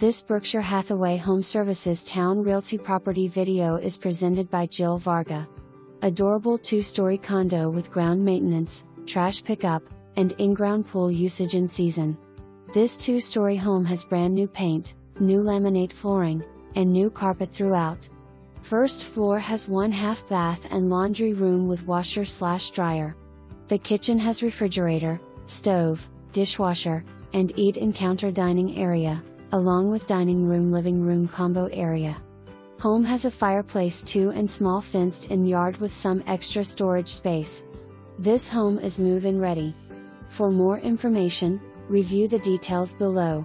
This Berkshire Hathaway HomeServices Towne Realty property video is presented by Varga. Adorable 2-story condo with ground maintenance, trash pickup, and in-ground pool usage in season. This 2-story home has brand new paint, new laminate flooring, and new carpet throughout. First floor has 1/2 bath and laundry room with washer/dryer. The kitchen has refrigerator, stove, dishwasher, and eat-in counter dining area, along with dining room living room combo area. Home has a fireplace too and small fenced-in yard with some extra storage space. This home is move-in ready. For more information, review the details below.